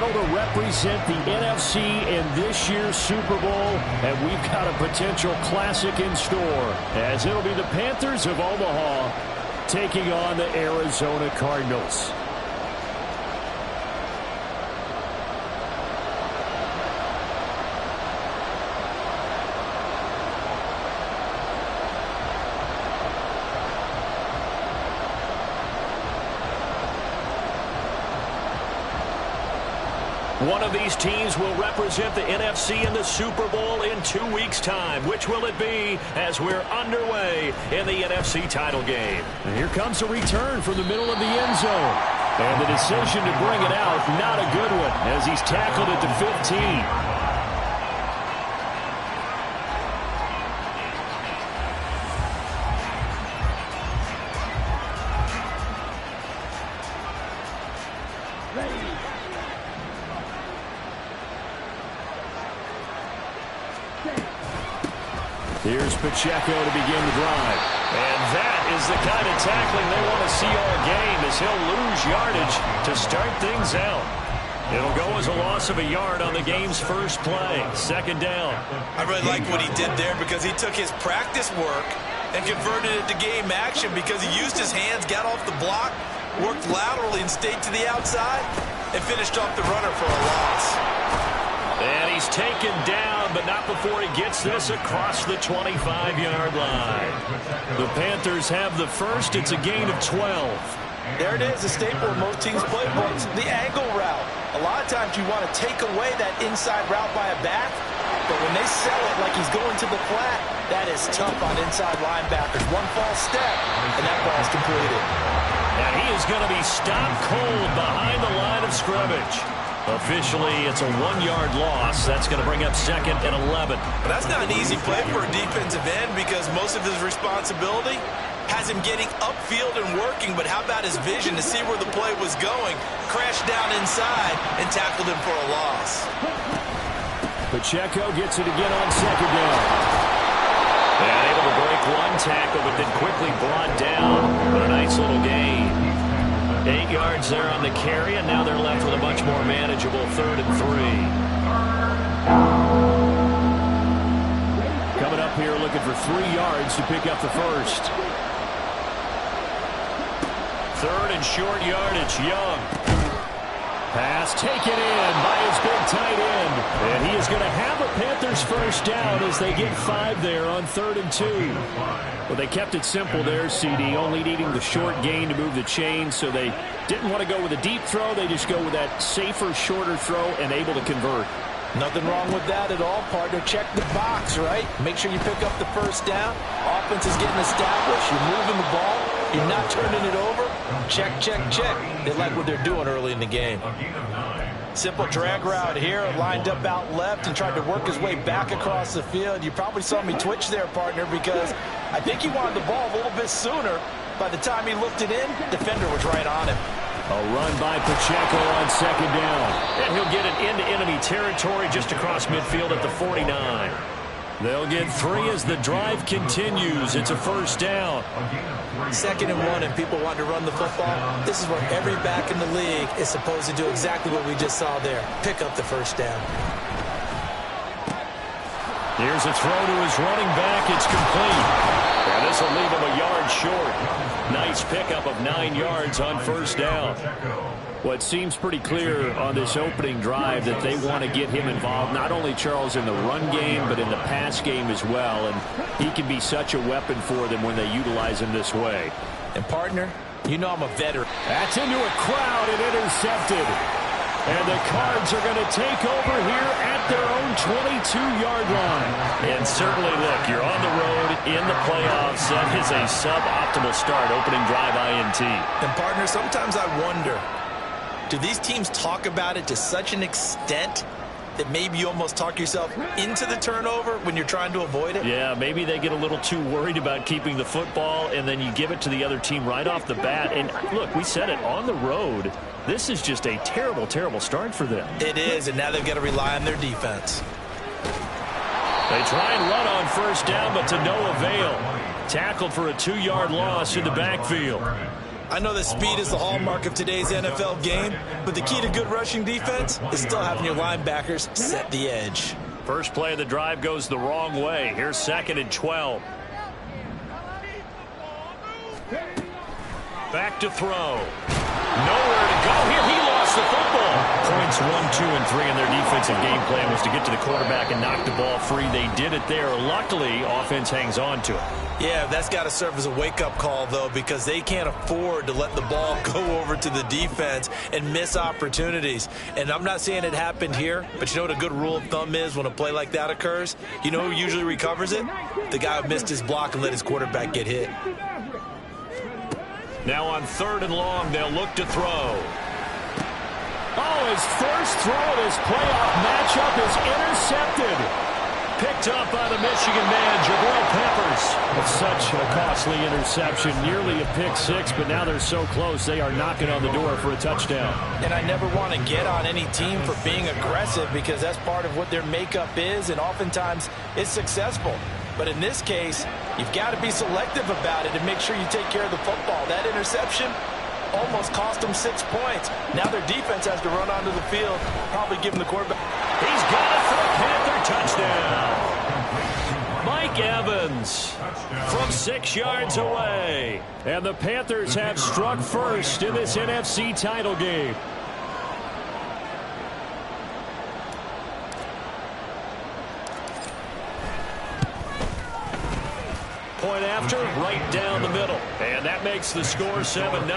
Chicago to represent the NFC in this year's Super Bowl, and we've got a potential classic in store, as it'll be the Panthers of Omaha taking on the Arizona Cardinals. One of these teams will represent the NFC in the Super Bowl in 2 weeks' time. Which will it be as we're underway in the NFC title game? And here comes a return from the middle of the end zone. And the decision to bring it out, not a good one, as he's tackled at the 15. Here's Pacheco to begin the drive. And that is the kind of tackling they want to see all game, as he'll lose yardage to start things out. It'll go as a loss of a yard on the game's first play. Second down. I really like what he did there, because he took his practice work and converted it to game action, because he used his hands, got off the block, worked laterally and stayed to the outside, and finished off the runner for a loss. And he's taken down, but not before he gets this across the 25-yard line. The Panthers have the first. It's a gain of 12. There it is, a staple of most teams' playbooks, the angle route. A lot of times you want to take away that inside route by a back, but when they sell it like he's going to the flat, that is tough on inside linebackers. One false step, and that ball's completed. And he is going to be stopped cold behind the line of scrimmage. Officially, it's a 1-yard loss. That's going to bring up second and 11. But that's not an easy play for a defensive end, because most of his responsibility has him getting upfield and working. But how about his vision to see where the play was going? Crashed down inside and tackled him for a loss. Pacheco gets it again on second down. And able to break one tackle, but then quickly brought down. But a nice little gain. 8 yards there on the carry, and now they're left with a much more manageable 3rd and 3. Coming up here looking for 3 yards to pick up the first. 3rd and short yardage. Young. Pass taken in by his big tight end. And he is going to have a Panthers first down as they get 5 there on 3rd and 2. Well, they kept it simple there, CD, only needing the short gain to move the chain, so they didn't want to go with a deep throw. They just go with that safer, shorter throw and able to convert. Nothing wrong with that at all, partner. Check the box, right? Make sure you pick up the first down. Offense is getting established. You're moving the ball. You're not turning it over. Check, check, check. They like what they're doing early in the game. Simple drag route here, lined up out left and tried to work his way back across the field. You probably saw me twitch there, partner, because I think he wanted the ball a little bit sooner. By the time he looked it in, defender was right on him. A run by Pacheco on second down. And he'll get it into enemy territory just across midfield at the 49. They'll get 3 as the drive continues. It's a first down. 2nd and 1, and people want to run the football. This is where every back in the league is supposed to do exactly what we just saw there. Pick up the first down. Here's a throw to his running back. It's complete. And this will leave him a yard short. Nice pickup of 9 yards on first down. Well, it seems pretty clear on this opening drive that they want to get him involved, not only, Charles, in the run game, but in the pass game as well. And he can be such a weapon for them when they utilize him this way. And, partner, you know I'm a veteran. That's into a crowd and intercepted. And the Cards are going to take over here at their own 22-yard line. And certainly, look, you're on the road in the playoffs. That is a suboptimal start, opening drive INT. And, partner, sometimes I wonder, do these teams talk about it to such an extent that maybe you almost talk yourself into the turnover when you're trying to avoid it? Yeah, maybe they get a little too worried about keeping the football, and then you give it to the other team right off the bat. And, look, we said it, on the road, this is just a terrible, terrible start for them. It is, and now they've got to rely on their defense. They try and run on first down, but to no avail. Tackled for a 2-yard loss in the backfield. I know that speed is the hallmark of today's NFL game, but the key to good rushing defense is still having your linebackers set the edge. First play of the drive goes the wrong way. Here's 2nd and 12. Back to throw. Nowhere to go here. He lost the football. Points 1, 2, and 3 in their defensive game plan was to get to the quarterback and knock the ball free. They did it there. Luckily, offense hangs on to it. Yeah, that's got to serve as a wake-up call, though, because they can't afford to let the ball go over to the defense and miss opportunities. And I'm not saying it happened here, but you know what a good rule of thumb is when a play like that occurs? You know who usually recovers it? The guy who missed his block and let his quarterback get hit. Now on 3rd and long, they'll look to throw. Oh, his first throw of this playoff matchup is intercepted. Picked up by the Michigan man, Jabril Peppers. It's such a costly interception, nearly a pick six, but now they're so close they are knocking on the door for a touchdown. And I never want to get on any team for being aggressive because that's part of what their makeup is, and oftentimes it's successful. But in this case, you've got to be selective about it and make sure you take care of the football. That interception almost cost them 6 points. Now their defense has to run onto the field, probably give them the quarterback. He's got it for a Panther touchdown. Mike Evans from 6 yards away. And the Panthers have struck first in this NFC title game. Point after, right down the middle. And that makes the score 7-0.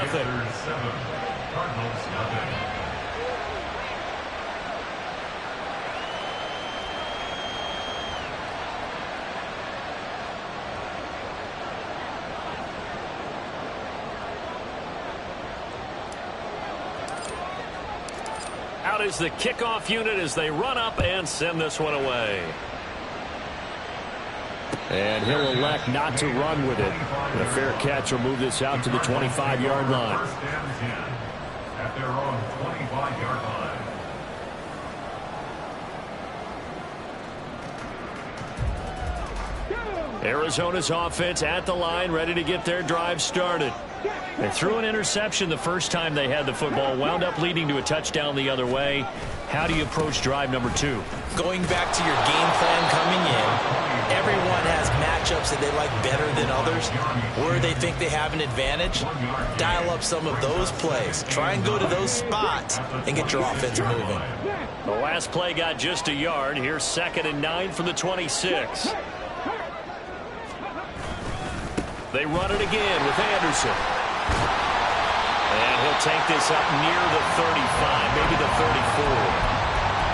Out is the kickoff unit as they run up and send this one away. And he'll elect not to run with it. And a fair catch will move this out to the 25-yard line. At their own 25-yard line. Arizona's offense at the line, ready to get their drive started. They threw an interception the first time they had the football, wound up leading to a touchdown the other way. How do you approach drive number 2? Going back to your game plan coming in, everyone has matchups that they like better than others, where they think they have an advantage. Dial up some of those plays. Try and go to those spots and get your offense moving. The last play got just a yard. Here's 2nd and 9 from the 26. They run it again with Anderson. And he'll take this up near the 35, maybe the 34.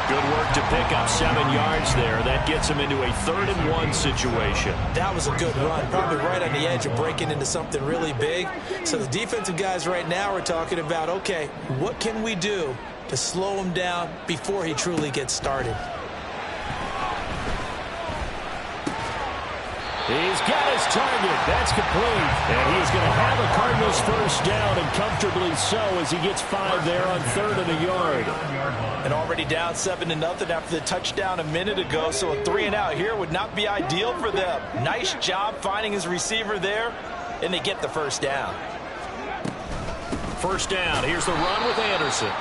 Good work to pick up 7 yards there. That gets him into a 3rd and 1 situation. That was a good run, probably right on the edge of breaking into something really big. So the defensive guys right now are talking about, okay, what can we do to slow him down before he truly gets started? He's got his target. That's complete. And he's going to have a Cardinals first down, and comfortably so, as he gets 5 there on 3rd and a yard. And already down 7-0 after the touchdown a minute ago, so a 3-and-out here would not be ideal for them. Nice job finding his receiver there, and they get the first down. First down. Here's the run with Anderson.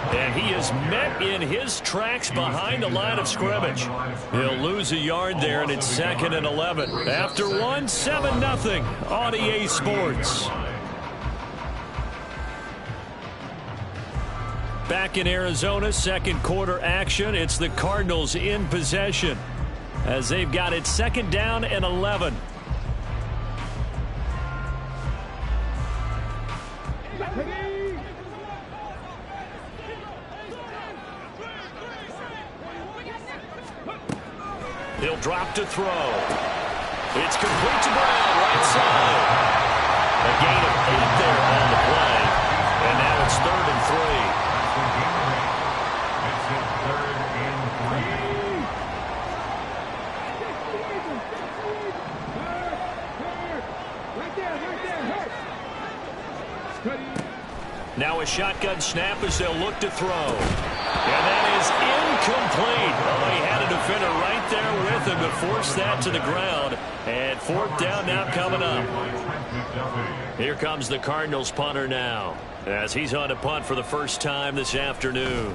And he is met in his tracks behind the line of scrimmage. He'll lose a yard there, and it's 2nd and 11. After 1, 7-0 on EA Sports. Back in Arizona, second quarter action. It's the Cardinals in possession as they've got it 2nd down and 11. He'll drop to throw. It's complete to Brown, right side. A gain of 8 there on the play. And now it's 3rd and 3. Now a shotgun snap as they'll look to throw. And that is incomplete. Oh, he had a defender right there with him to force that to the ground. And fourth down now coming up. Here comes the Cardinals punter now, as he's on to punt for the first time this afternoon.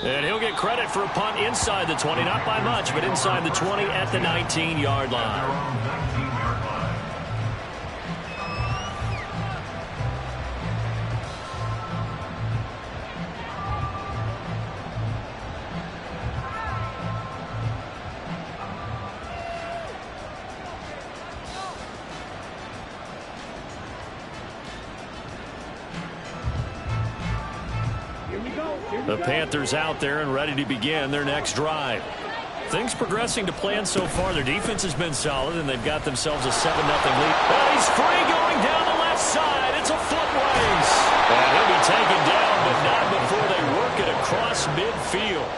And he'll get credit for a punt inside the 20, not by much, but inside the 20 at the 19-yard line. The Panthers out there and ready to begin their next drive. Things progressing to plan so far. Their defense has been solid, and they've got themselves a 7-0 lead. And he's free going down the left side. It's a foot race. And he'll be taken down, but not before they work it across midfield.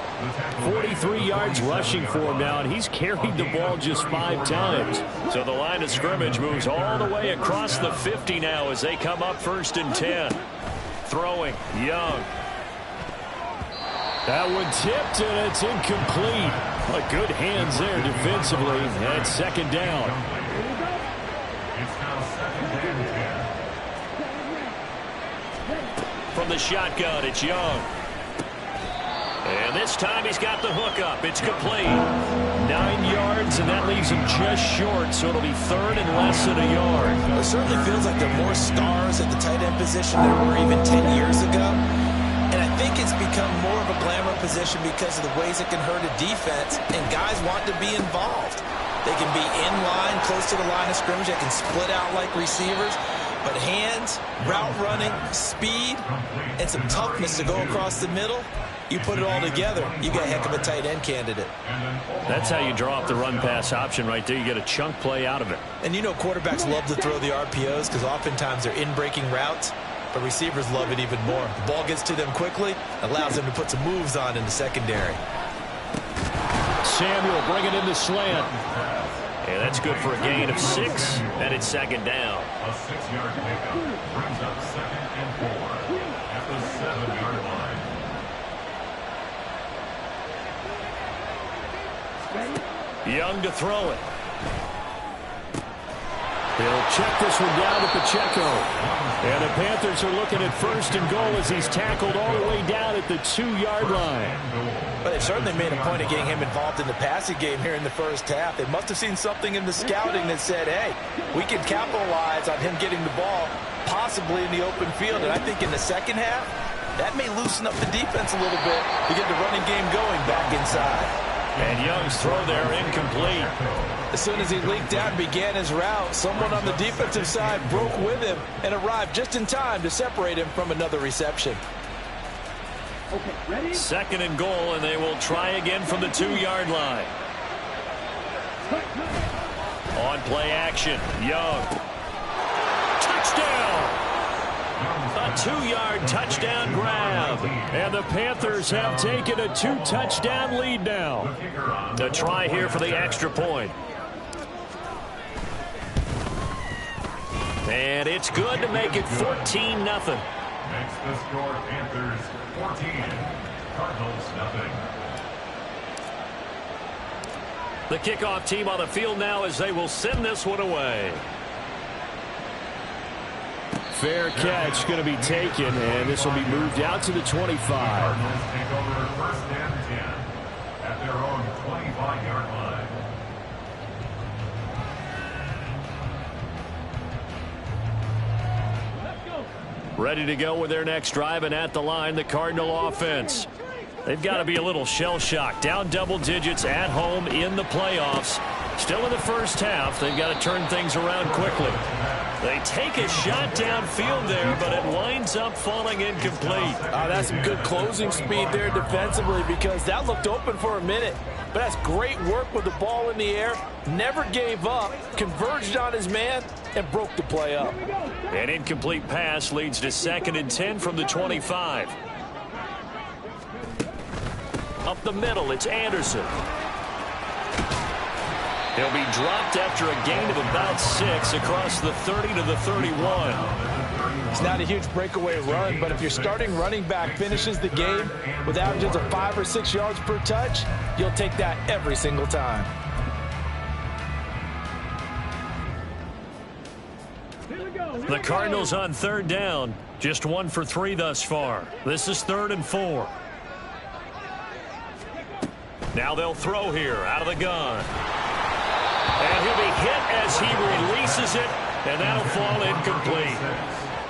43 yards rushing for him now, and he's carried the ball just 5 times. So the line of scrimmage moves all the way across the 50 now as they come up 1st and 10. Throwing, Young. That one tipped, and it's incomplete. But good hands there defensively. And 2nd down. From the shotgun, it's Young. And this time he's got the hook up. It's complete. 9 yards, and that leaves him just short, so it'll be 3rd and less than a yard. It certainly feels like there are more stars at the tight end position than there were even 10 years ago. And I think it's become more of a glamour position because of the ways it can hurt a defense, and guys want to be involved. They can be in line, close to the line of scrimmage. They can split out like receivers. But hands, route running, speed, and some toughness to go across the middle, you put it all together, you got a heck of a tight end candidate. That's how you draw up the run-pass option right there. You get a chunk play out of it. And you know quarterbacks love to throw the RPOs because oftentimes they're in-breaking routes. But receivers love it even more. The ball gets to them quickly, allows them to put some moves on in the secondary. Samuel bringing in the slant. And that's good for a gain of 6, and it's 2nd down. A 6-yard pickup brings up 2nd and 4 at the 7-yard line. Young to throw it. He'll check this one down to Pacheco. And the Panthers are looking at 1st and goal as he's tackled all the way down at the 2-yard line. But they've certainly made a point of getting him involved in the passing game here in the first half. They must have seen something in the scouting that said, hey, we can capitalize on him getting the ball, possibly in the open field. And I think in the second half, that may loosen up the defense a little bit to get the running game going back inside. And Young's throw there incomplete. As soon as he leaked out and began his route, someone on the defensive side broke with him and arrived just in time to separate him from another reception. Okay, ready? 2nd and goal, and they will try again from the 2-yard line. On play action, Young. Touchdown! A 2-yard touchdown grab. And the Panthers have taken a 2-touchdown lead now. A try here for the extra point. And it's good to make it 14-0. Makes the score Panthers 14, Cardinals nothing. The kickoff team on the field now as they will send this one away. Fair catch going to be taken, and this will be moved out to the 25. Cardinals take over 1st and 10 at their own 25-yard line. Ready to go with their next drive, and at the line, the Cardinal offense. They've got to be a little shell-shocked. Down double digits at home in the playoffs. Still in the first half, they've got to turn things around quickly. They take a shot downfield there, but it winds up falling incomplete. That's some good closing speed there defensively because that looked open for a minute. But that's great work with the ball in the air. Never gave up, converged on his man, and broke the play up. An incomplete pass leads to 2nd and 10 from the 25. Up the middle, it's Anderson. He'll be dropped after a gain of about 6 across the 30 to the 31. It's not a huge breakaway run, but if your starting running back finishes the game with averages of 5 or 6 yards per touch, you'll take that every single time. The Cardinals on third down. Just 1 for 3 thus far. This is 3rd and 4. Now they'll throw here out of the gun. And he'll be hit as he releases it, and that'll fall incomplete.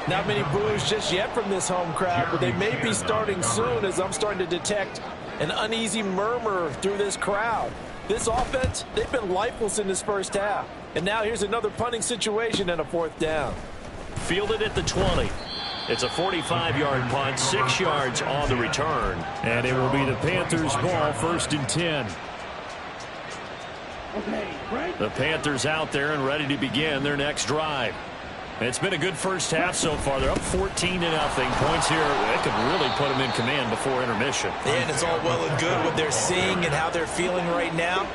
Not many boos just yet from this home crowd, but they may be starting soon as I'm starting to detect an uneasy murmur through this crowd. This offense, they've been lifeless in this first half. And now here's another punting situation and a 4th down. Fielded at the 20. It's a 45-yard punt, 6 yards on the return. And it will be the Panthers' ball, 1st and 10. The Panthers out there and ready to begin their next drive. It's been a good first half so far. They're up 14-0. Points here, they could really put them in command before intermission. And it's all well and good what they're seeing and how they're feeling right now.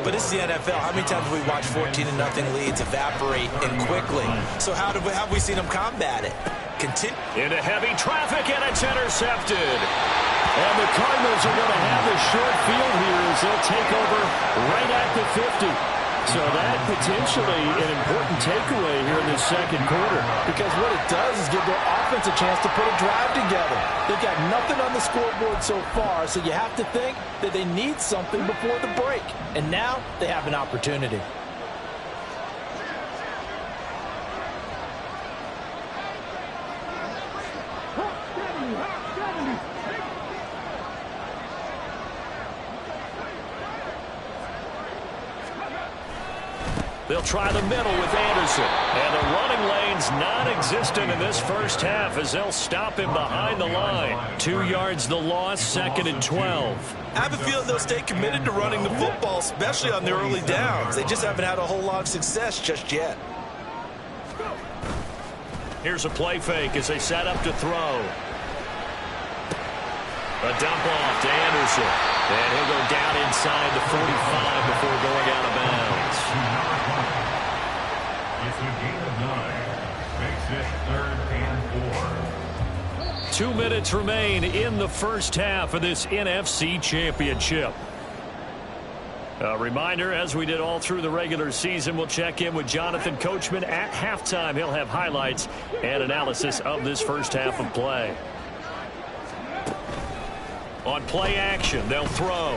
But it's the NFL. How many times have we watched 14-0 leads evaporate and quickly? So how have we seen them combat it? Into heavy traffic, and it's intercepted. And the Cardinals are going to have the short field here as they'll take over right at the 50. So that potentially an important takeaway here in the second quarter. Because what it does is give their offense a chance to put a drive together. They've got nothing on the scoreboard so far, so you have to think that they need something before the break. And now they have an opportunity. They'll try the middle with Anderson. And the running lane's non-existent in this first half as they'll stop him behind the line. 2 yards the loss, 2nd and 12. I have a feeling they'll stay committed to running the football, especially on their early downs. They just haven't had a whole lot of success just yet. Here's a play fake as they set up to throw. A dump off to Anderson. And he'll go down inside the 45 before going out of bounds. It's a gain of 9. Makes it 3rd and 4. 2 minutes remain in the first half of this NFC Championship. A reminder, as we did all through the regular season, we'll check in with Jonathan Coachman at halftime. He'll have highlights and analysis of this first half of play. On play action, they'll throw.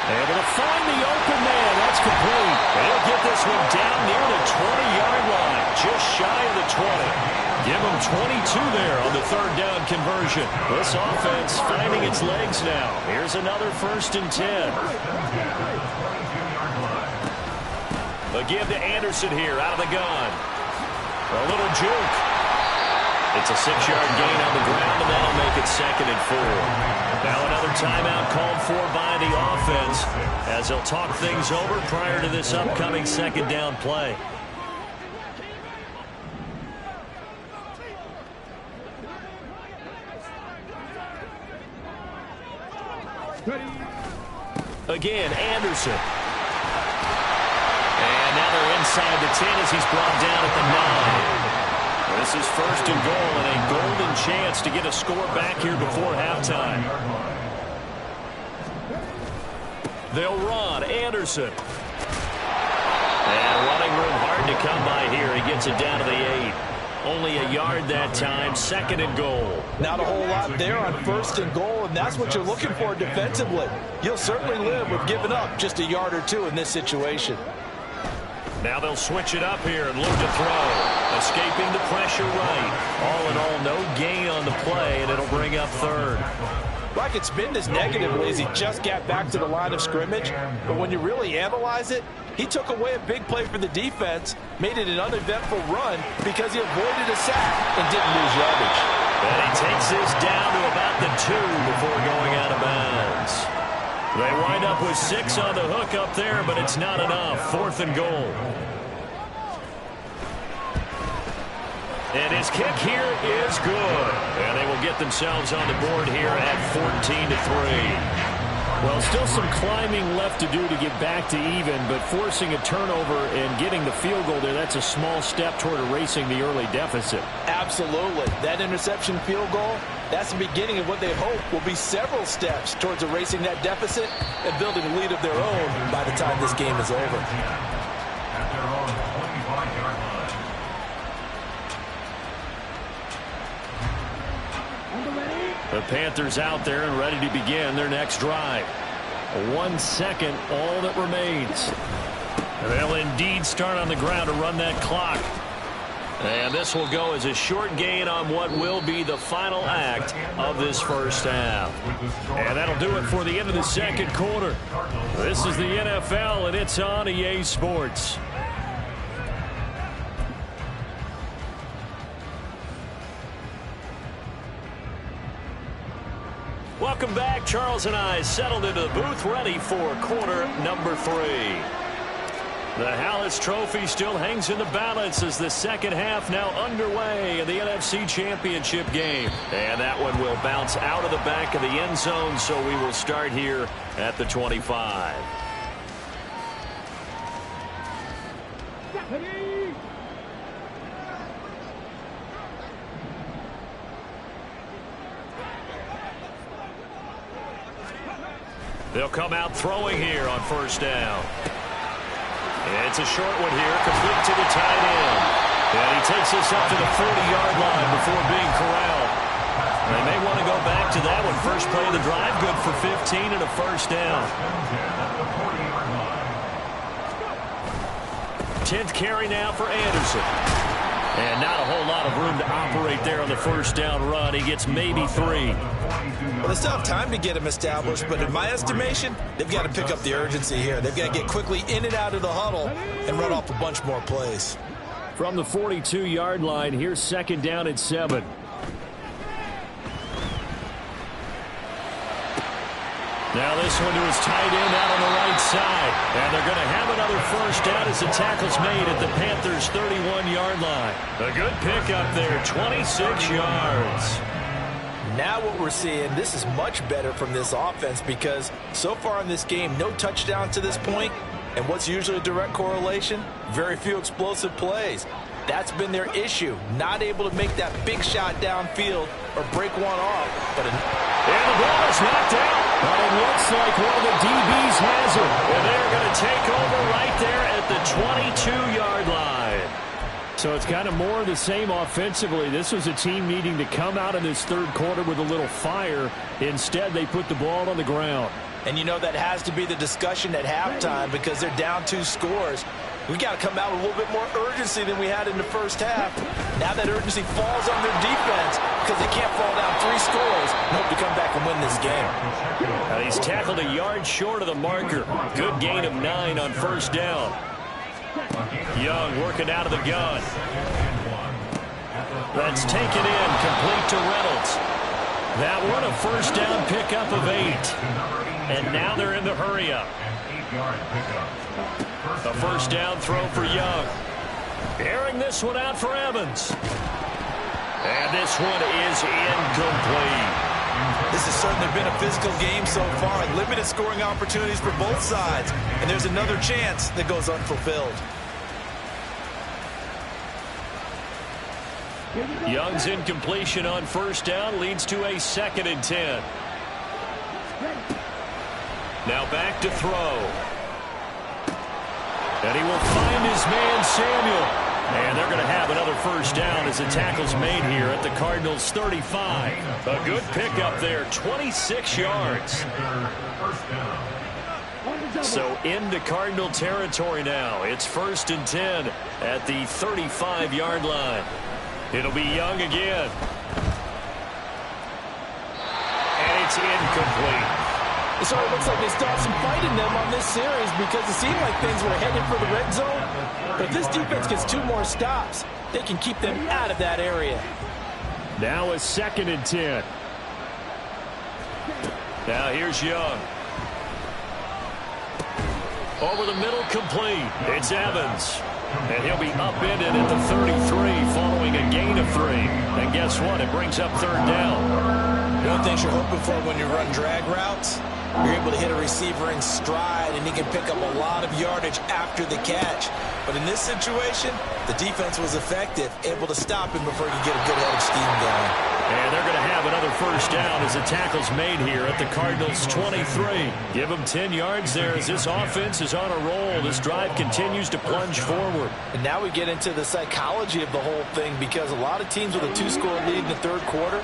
Able to find the open man. That's complete. They'll get this one down near the 20-yard line, just shy of the 20. Give them 22 there on the 3rd down conversion. This offense finding its legs now. Here's another 1st and 10. A give to Anderson here out of the gun. A little juke. It's a 6-yard gain on the ground, and that'll make it 2nd and 4. Now another timeout called for by the offense as they'll talk things over prior to this upcoming 2nd down play. Again, Anderson. And now they're inside the 10 as he's brought down at the 9. This is 1st and goal and a golden chance to get a score back here before halftime. They'll run. Anderson. And running room hard to come by here. He gets it down to the 8. Only a yard that time. 2nd and goal. Not a whole lot there on 1st and goal, and that's what you're looking for defensively. You'll certainly live with giving up just a yard or 2 in this situation. Now they'll switch it up here and look to throw. Escaping the pressure right. All in all, no gain on the play, and it'll bring up 3rd. I could spin this negatively as he just got back to the line of scrimmage, but when you really analyze it, he took away a big play for the defense, made it an uneventful run because he avoided a sack and didn't lose yardage. And he takes this down to about the 2 before going out of bounds. They wind up with 6 on the hook up there, but it's not enough. 4th and goal. And his kick here is good. And they will get themselves on the board here at 14-3. Well, still some climbing left to do to get back to even, but forcing a turnover and getting the field goal there, that's a small step toward erasing the early deficit. Absolutely. That interception field goal, that's the beginning of what they hope will be several steps towards erasing that deficit and building a lead of their own by the time this game is over. At their own 25-yard line. The Panthers out there and ready to begin their next drive. 1 second, all that remains. They'll indeed start on the ground to run that clock. And this will go as a short gain on what will be the final act of this first half. And that'll do it for the end of the second quarter. This is the NFL, and it's on EA Sports. Welcome back. Charles and I settled into the booth ready for quarter number 3. The Hallis Trophy still hangs in the balance as the second half now underway in the NFC Championship game. And that one will bounce out of the back of the end zone, so we will start here at the 25. They'll come out throwing here on first down. It's a short one here, complete to the tight end. And he takes this up to the 40-yard line before being corralled. They may want to go back to that one. First play of the drive, good for 15 and a first down. 10th carry now for Anderson. And not a whole lot of room to operate there on the first down run. He gets maybe 3. Well, they still have time to get him established, but in my estimation, they've got to pick up the urgency here. They've got to get quickly in and out of the huddle and run off a bunch more plays. From the 42-yard line, here's second down and 7. Now this one to his tight end out on the right side. And they're going to have another first down as the tackle's made at the Panthers' 31-yard line. A good pickup there, 26 yards. Now what we're seeing, this is much better from this offense because so far in this game, no touchdown to this point. And what's usually a direct correlation? Very few explosive plays. That's been their issue. Not able to make that big shot downfield or break one off. And the ball is knocked out. But it looks like one of the DBs has it. And they're going to take over right there at the 22-yard line. So it's kind of more of the same offensively. This was a team needing to come out in this third quarter with a little fire. Instead, they put the ball on the ground. And you know that has to be the discussion at halftime because they're down 2 scores. We got to come out with a little bit more urgency than we had in the first half. Now that urgency falls on their defense because they can't fall down 3 scores and hope to come back and win this game. He's tackled a yard short of the marker. Good gain of 9 on first down. Young working out of the gun. That's taken in, complete to Reynolds. That one a first down pickup of 8. And now they're in the hurry-up. A first down throw for Young. Airing this one out for Evans. And this one is incomplete. This has certainly been a physical game so far. Limited scoring opportunities for both sides. And there's another chance that goes unfulfilled. Young's incompletion on first down leads to a 2nd and 10. Now back to throw. And he will find his man, Samuel. And they're going to have another first down as the tackle's made here at the Cardinals' 35. A good pickup there, 26 yards. So into Cardinal territory now. It's 1st and 10 at the 35-yard line. It'll be Young again. And it's incomplete. So it looks like they stopped some fight in them on this series because it seemed like things were headed for the red zone. But if this defense gets 2 more stops, they can keep them out of that area. Now a 2nd and 10. Now here's Young. Over the middle, complete. It's Evans. And he'll be upended at the 33 following a gain of 3. And guess what? It brings up 3rd down. One thing you're hoping for when you run drag routes, you're able to hit a receiver in stride, and he can pick up a lot of yardage after the catch. But in this situation, the defense was effective, able to stop him before he could get a good head of steam going. And they're going to have another first down as the tackle's made here at the Cardinals' 23. Give them 10 yards there as this offense is on a roll. This drive continues to plunge forward. And now we get into the psychology of the whole thing, because a lot of teams with a 2-score lead in the third quarter,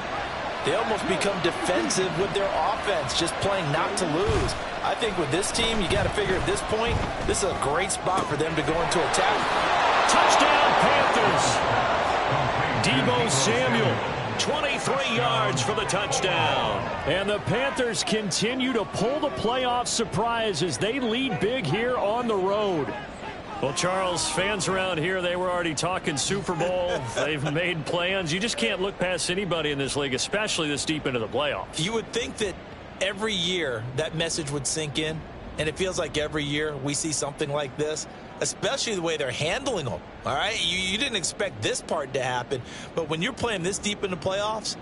they almost become defensive with their offense, just playing not to lose. I think with this team, you got to figure at this point, this is a great spot for them to go into attack. Touchdown, Panthers! Deebo Samuel, 23 yards for the touchdown. And the Panthers continue to pull the playoff surprise as they lead big here on the road. Well, Charles, fans around here, they were already talking Super Bowl. They've made plans. You just can't look past anybody in this league, especially this deep into the playoffs. You would think that every year that message would sink in, and it feels like every year we see something like this, especially the way they're handling them. All right, you didn't expect this part to happen, but when you're playing this deep in the playoffs,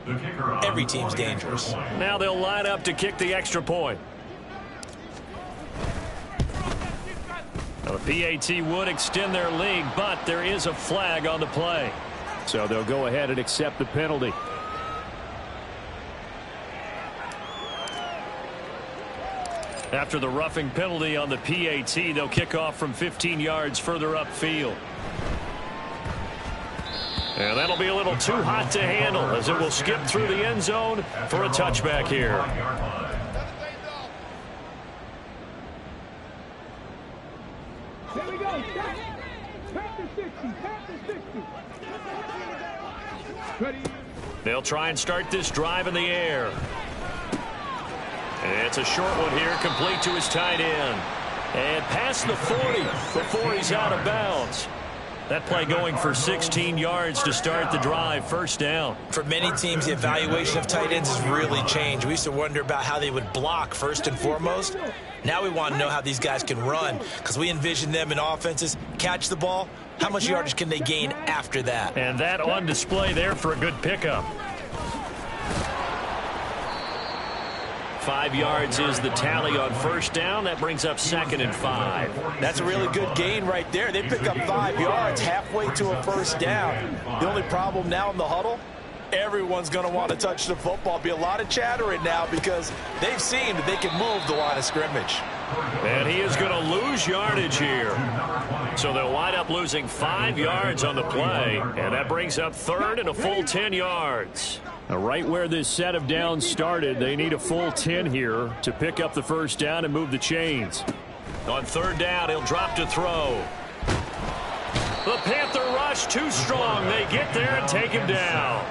every team's dangerous. Now they'll line up to kick the extra point. The PAT would extend their lead, but there is a flag on the play. So they'll go ahead and accept the penalty. After the roughing penalty on the PAT, they'll kick off from 15 yards further upfield. And that'll be a little too hot to handle as it will skip through the end zone for a touchback here. Here we go. Panther 60. Panther 60. Ready. They'll try and start this drive in the air. And it's a short one here, complete to his tight end. And past the 40 before he's out of bounds. That play going for 16 yards to start the drive, first down. For many teams, the evaluation of tight ends has really changed. We used to wonder about how they would block first and foremost. Now we want to know how these guys can run, because we envision them in offenses catch the ball. How much yardage can they gain after that? And that on display there for a good pickup. 5 yards is the tally on first down. That brings up 2nd and 5. That's a really good gain right there. They pick up 5 yards halfway to a first down. The only problem now in the huddle, everyone's going to want to touch the football. Be a lot of chattering now because they've seen that they can move the line of scrimmage. And he is going to lose yardage here. So they'll wind up losing 5 yards on the play. And that brings up 3rd and a full 10 yards. Now, right where this set of downs started, they need a full 10 here to pick up the first down and move the chains. On 3rd down, he'll drop to throw. The Panther rush too strong. They get there and take him down.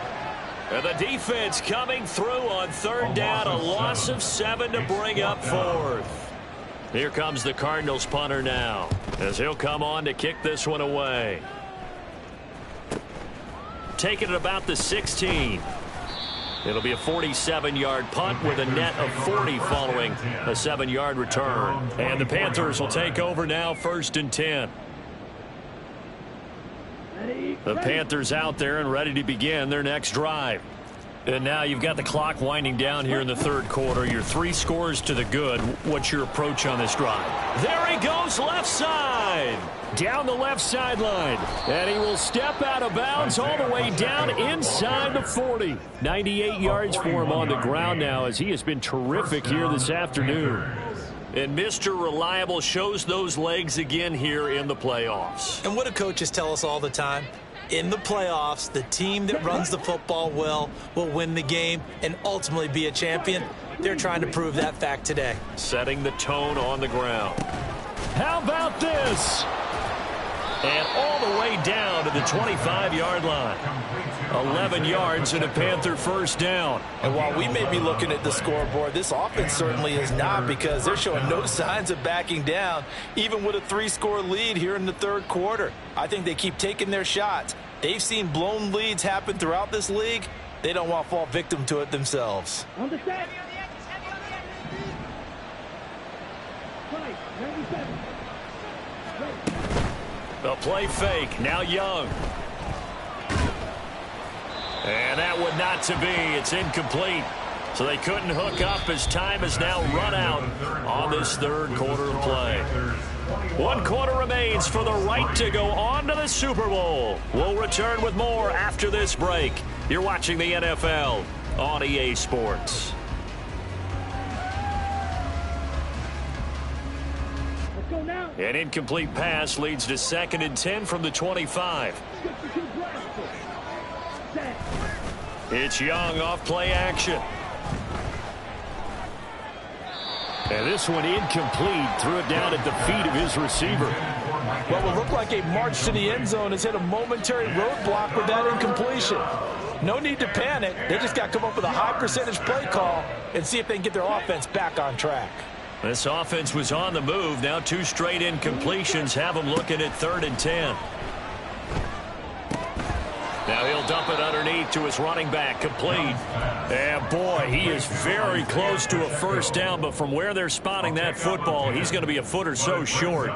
And the defense coming through on 3rd down, a loss of 7 to bring up 4th. Here comes the Cardinals punter now, as he'll come on to kick this one away. Taking it about the 16. It'll be a 47-yard punt with a net of 40 following a 7-yard return. And the Panthers will take over now, 1st and 10. The Panthers out there and ready to begin their next drive. And now you've got the clock winding down here in the 3rd quarter. You're 3 scores to the good. What's your approach on this drive? There he goes, left side. Down the left sideline. And he will step out of bounds all the way down inside the 40. 98 yards for him on the ground now as he has been terrific here this afternoon. And Mr. Reliable shows those legs again here in the playoffs. And what do coaches tell us all the time? In the playoffs, the team that runs the football well will win the game and ultimately be a champion. They're trying to prove that fact today. Setting the tone on the ground. How about this? And all the way down to the 25-yard line. 11 yards and a Panther first down. And while we may be looking at the scoreboard, this offense certainly is not, because they're showing no signs of backing down, even with a 3-score lead here in the 3rd quarter. I think they keep taking their shots. They've seen blown leads happen throughout this league. They don't want to fall victim to it themselves. Understand? Play. 97. The play fake. Now Young. And that would not to be. It's incomplete. So they couldn't hook up as time has now run out on this third quarter of play. 1 quarter remains for the right to go on to the Super Bowl. We'll return with more after this break. You're watching the NFL on EA Sports. Let's go now. An incomplete pass leads to 2nd and 10 from the 25. It's Young off play action. And this one incomplete. Threw it down at the feet of his receiver. What would look like a march to the end zone has hit a momentary roadblock with that incompletion. No need to panic. They just got to come up with a high percentage play call and see if they can get their offense back on track. This offense was on the move. Now 2 straight incompletions have them looking at 3rd and 10. Now he'll dump it underneath to his running back, complete. And boy, he is very close to a first down, but from where they're spotting that football, he's going to be a foot or so short.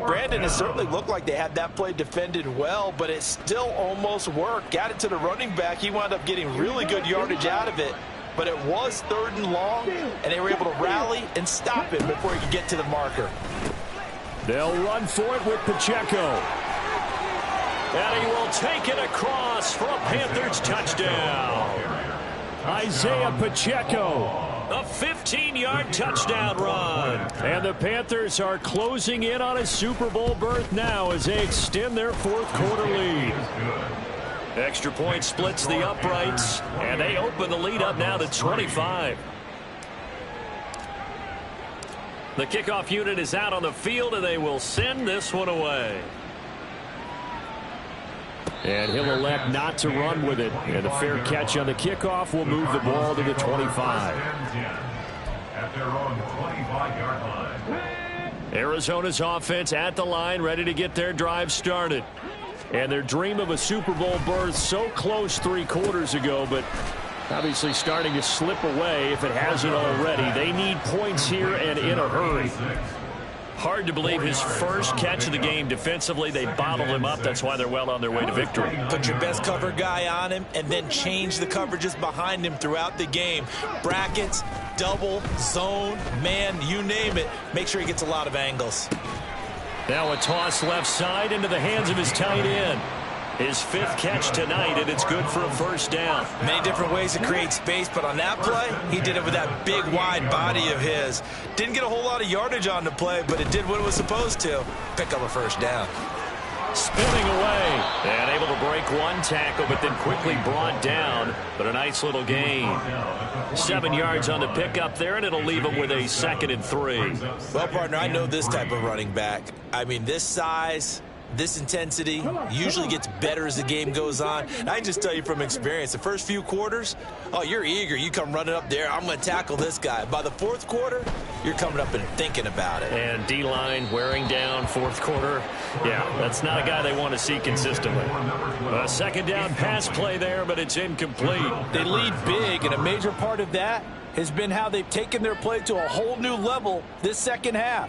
Brandon, it certainly looked like they had that play defended well, but it still almost worked. Got it to the running back. He wound up getting really good yardage out of it, but it was 3rd and long, and they were able to rally and stop it before he could get to the marker. They'll run for it with Pacheco. And he will take it across for a Panthers touchdown. Isaiah Pacheco, a 15-yard touchdown run. And the Panthers are closing in on a Super Bowl berth now as they extend their 4th quarter lead. Extra point splits the uprights, and they open the lead up now to 25. The kickoff unit is out on the field, and they will send this one away. And he'll elect not to run with it. And a fair catch on the kickoff will move the ball to the 25. At their own 25-yard line. Arizona's offense at the line, ready to get their drive started. And their dream of a Super Bowl berth so close 3 quarters ago, but obviously starting to slip away if it hasn't already. They need points here and in a hurry. Hard to believe his first catch of the game defensively. They bottled him up. That's why they're well on their way to victory. Put your best cover guy on him and then change the coverages behind him throughout the game. Brackets, double, zone, man, you name it. Make sure he gets a lot of angles. Now a toss left side into the hands of his tight end. His 5th catch tonight, and it's good for a first down. Many different ways to create space, but on that play, he did it with that big, wide body of his. Didn't get a whole lot of yardage on the play, but it did what it was supposed to. Pick up a first down. Spinning away, and able to break 1 tackle, but then quickly brought down. But a nice little gain. 7 yards on the pickup there, and it'll leave him with a 2nd and 3. Well, partner, I know this type of running back. I mean, this size, this intensity usually gets better as the game goes on. And I can just tell you from experience, the first few quarters, oh, you're eager. You come running up there, I'm going to tackle this guy. By the 4th quarter, you're coming up and thinking about it. And D-line wearing down 4th quarter. Yeah, that's not a guy they want to see consistently. A 2nd down pass play there, but it's incomplete. They lead big, and a major part of that has been how they've taken their play to a whole new level this second half.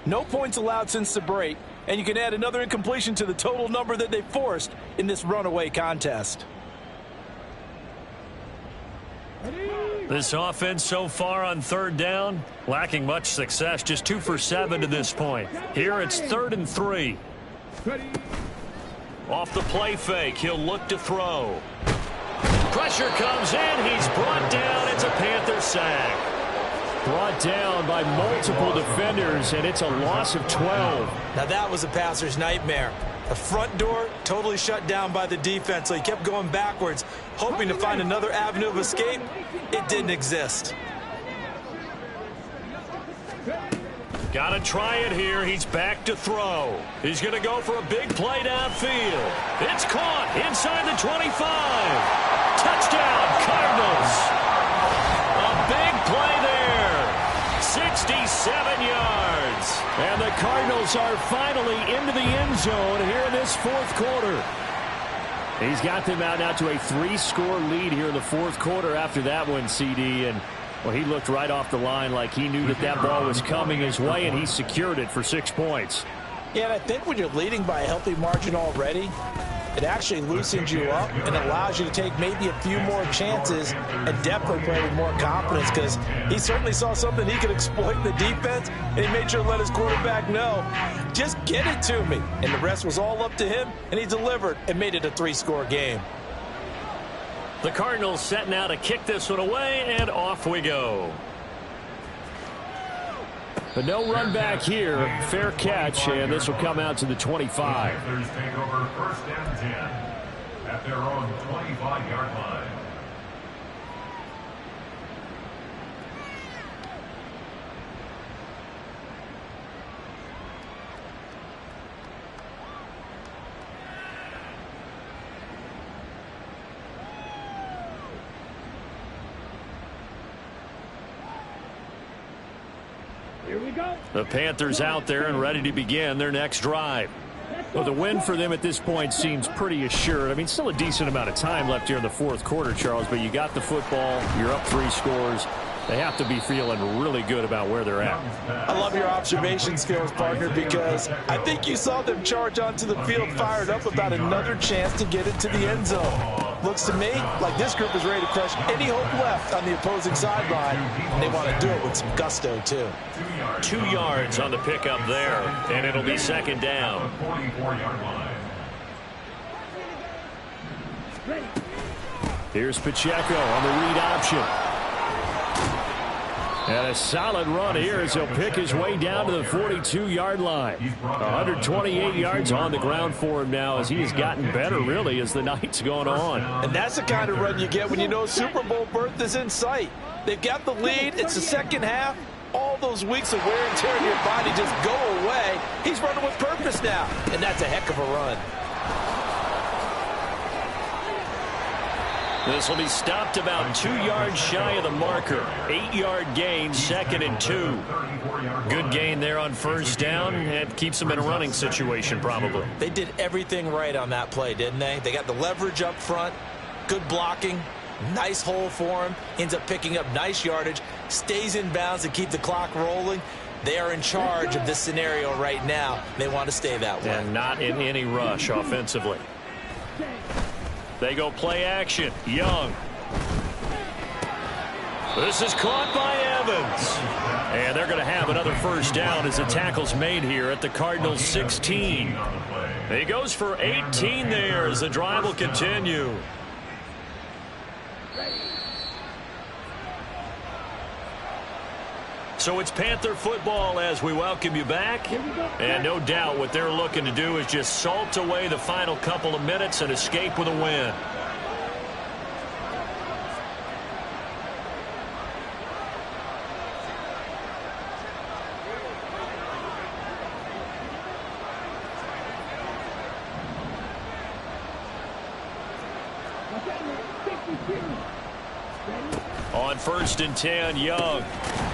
No points allowed since the break. And you can add another incompletion to the total number that they forced in this runaway contest. This offense so far on 3rd down, lacking much success, just 2 for 7 to this point. Here it's 3rd and 3. Off the play fake, he'll look to throw. Pressure comes in, he's brought down, it's a Panther sack. Brought down by multiple defenders, and it's a loss of 12. Now that was a passer's nightmare. The front door totally shut down by the defense, so he kept going backwards, hoping to find another avenue of escape. It didn't exist. Got to try it here. He's back to throw. He's going to go for a big play downfield. It's caught inside the 25. Touchdown, Cardinals. A big play there. 67 yards. And the Cardinals are finally into the end zone here in this 4th quarter. He's got them out now to a 3-score lead here in the 4th quarter after that one, CD. And well, he looked right off the line like he knew that that ball was coming his way, and he secured it for 6 points. Yeah, and I think when you're leading by a healthy margin already, It actually loosens you up and allows you to take maybe a few more chances and definitely play with more confidence, because he certainly saw something he could exploit in the defense, and he made sure to let his quarterback know, just get it to me. And the rest was all up to him, and he delivered and made it a 3-score game. The Cardinals setting out to kick this one away, and off we go. But no run back here. Fair catch, and this will come out to the 25. Panthers take over first and 10 at their own 25-yard line. Here we go. The Panthers out there and ready to begin their next drive. Well, the win for them at this point seems pretty assured. I mean, still a decent amount of time left here in the fourth quarter, Charles, but you got the football, you're up 3 scores. They have to be feeling really good about where they're at. I love your observation skills, partner, because I think you saw them charge onto the field fired up about another chance to get it to the end zone. Looks to me like this group is ready to crush any hope left on the opposing sideline, and they want to do it with some gusto, too. 2 yards on the pickup there, and it'll be second down. 44-yard line. Here's Pacheco on the read option. And a solid run here as he'll pick his way down to the 42-yard line. 128 yards on the ground for him now as he has gotten better, really, as the night's gone on. And that's the kind of run you get when you know Super Bowl berth is in sight. They've got the lead. It's the second half. All those weeks of wear and tear in your body just go away. He's running with purpose now, and that's a heck of a run. This will be stopped about 2 yards shy of the marker. 8-yard gain, 2nd and 2. Good gain there on first down, and keeps them in a running situation probably. They did everything right on that play, didn't they? They got the leverage up front, good blocking, nice hole for him, ends up picking up nice yardage, stays in bounds to keep the clock rolling. They are in charge of this scenario right now. They want to stay that way. And not in any rush offensively. They go play action. Young. This is caught by Evans. And they're going to have another first down as the tackle's made here at the Cardinals 16. He goes for 18 there as the drive will continue. So it's Panther football as we welcome you back. And no doubt what they're looking to do is just salt away the final couple of minutes and escape with a win. On first and 10, Young.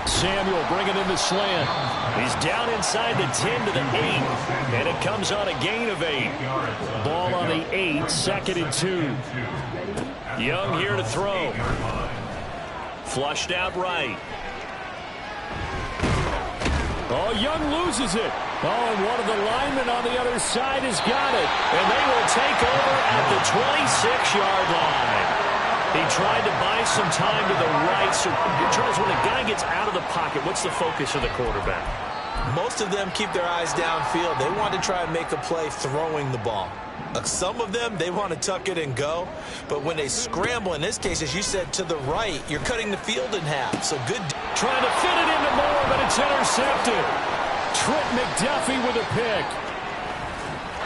Samuel bringing in the slant. He's down inside the 10 to the 8. And it comes on a gain of 8. Ball on the 8, 2nd and 2. Young here to throw. Flushed out right. Oh, Young loses it. Oh, and one of the linemen on the other side has got it. And they will take over at the 26-yard line. He tried to buy some time to the right. So, Charles, when a guy gets out of the pocket, what's the focus of the quarterback? Most of them keep their eyes downfield. They want to try and make a play throwing the ball. Some of them, they want to tuck it and go. But when they scramble, in this case, as you said, to the right, you're cutting the field in half. So good. Trying to fit it into Moore, but it's intercepted. Trent McDuffie with a pick.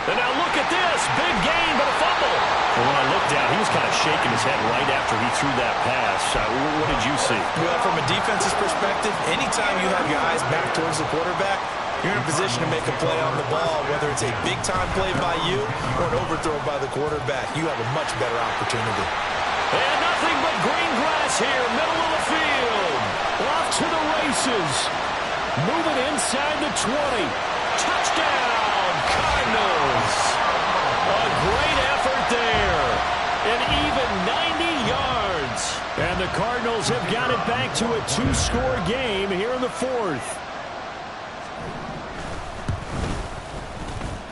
And now look at this. Big gain, but a fumble. Well, when I looked down, he was kind of shaking his head right after he threw that pass. What did you see? Well, from a defense's perspective, anytime you have your eyes back towards the quarterback, you're in a position to make a play on the ball, whether it's a big-time play by you or an overthrow by the quarterback. You have a much better opportunity. And nothing but green grass here, middle of the field. Off to the races. Moving inside the 20. Touchdown, Cardinals. A great effort there. An even 90 yards. And the Cardinals have got it back to a 2-score game here in the fourth.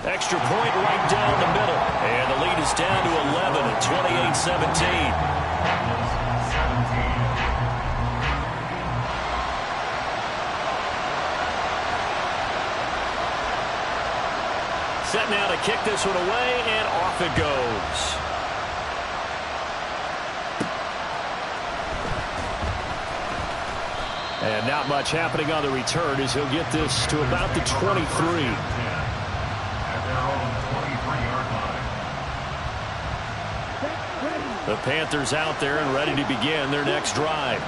Extra point right down the middle. And the lead is is down to 11 at 28-17. Set now to kick this one away, and off it goes. And not much happening on the return as he'll get this to about the 23. At their own 23-yard line. The Panthers out there and ready to begin their next drive.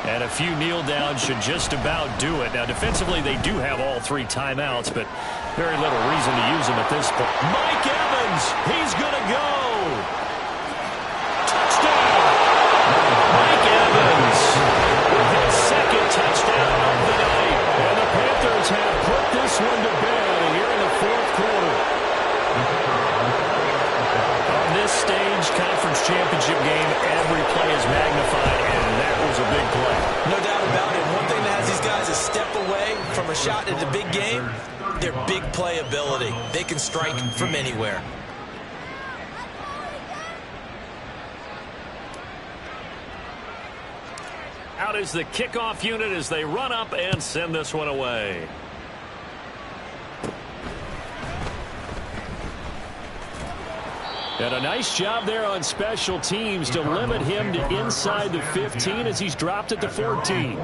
And a few kneel downs should just about do it. Now, defensively, they do have all 3 timeouts, but very little reason to use them at this point. Mike Evans, he's going to go. Touchdown! Mike Evans with his second touchdown of the night. And the Panthers have put this one to bed here in the 4th quarter. On this stage, conference championship game, every play is magnified, and that was a big play. No doubt about it. One thing that has these guys a step away from a shot at the big game, their big play ability. They can strike from anywhere. Out is the kickoff unit as they run up and send this one away. And a nice job there on special teams to limit him to inside the 15 as he's dropped it to 14.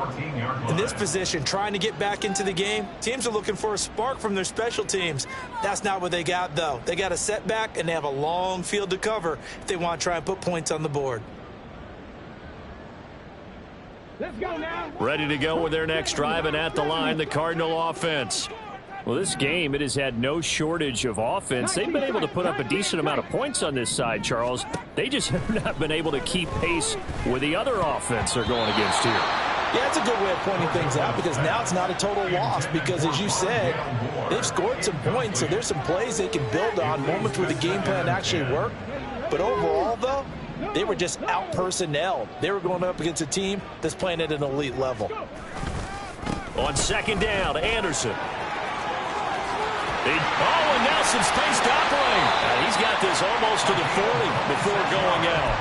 In this position, trying to get back into the game, teams are looking for a spark from their special teams. That's not what they got, though. They got a setback, and they have a long field to cover if they want to try and put points on the board. Let's go now. Ready to go with their next drive, and at the line, the Cardinal offense. Well, this game, it has had no shortage of offense. They've been able to put up a decent amount of points on this side, Charles. They just have not been able to keep pace with the other offense they're going against here. Yeah, it's a good way of pointing things out because now it's not a total loss because, as you said, they've scored some points, so there's some plays they can build on, moments where the game plan actually worked. But overall, though, they were just out-personnelled. They were going up against a team that's playing at an elite level. On second down, Anderson. And now some space doubling. He's got this almost to the 40 before going out.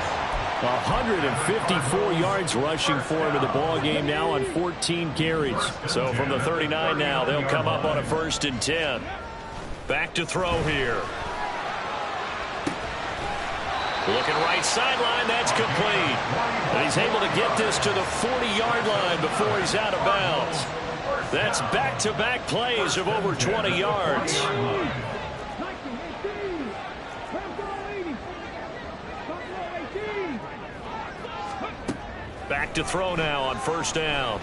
154 yards rushing for him in the ball game now on 14 carries. So from the 39 now, they'll come up on a 1st and 10. Back to throw here. Looking right sideline, that's complete. And he's able to get this to the 40-yard line before he's out of bounds. That's back-to-back plays of over 20 yards. Back to throw now on 1st down.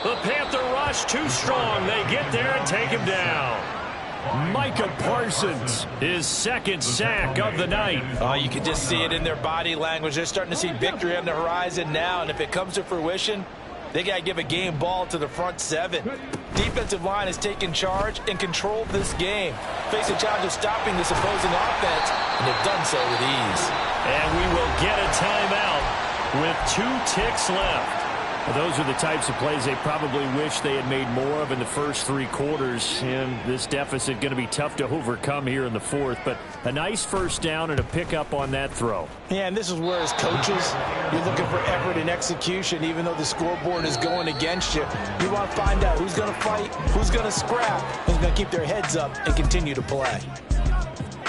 The Panther rush too strong. They get there and take him down. Micah Parsons, his 2nd sack of the night. Oh, you can just see it in their body language. They're starting to see victory on the horizon now, and if it comes to fruition, they got to give a game ball to the front 7. Defensive line has taken charge and controlled this game. Face a challenge of stopping this opposing offense, and they've done so with ease. And we will get a timeout with 2 ticks left. Those are the types of plays they probably wish they had made more of in the first 3 quarters. And this deficit going to be tough to overcome here in the 4th. But a nice 1st down and a pickup on that throw. Yeah, and this is where, as coaches, you're looking for effort and execution, even though the scoreboard is going against you. You want to find out who's going to fight, who's going to scrap, who's going to keep their heads up and continue to play.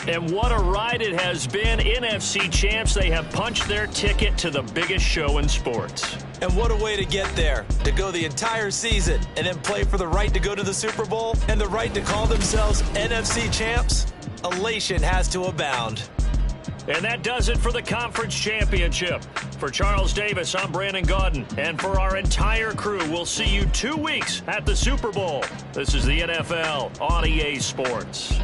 And what a ride it has been. NFC champs, they have punched their ticket to the biggest show in sports. And what a way to get there, to go the entire season and then play for the right to go to the Super Bowl and the right to call themselves NFC champs. Elation has to abound. And that does it for the conference championship. For Charles Davis, I'm Brandon Gaudin. And for our entire crew, we'll see you 2 weeks at the Super Bowl. This is the NFL on EA Sports.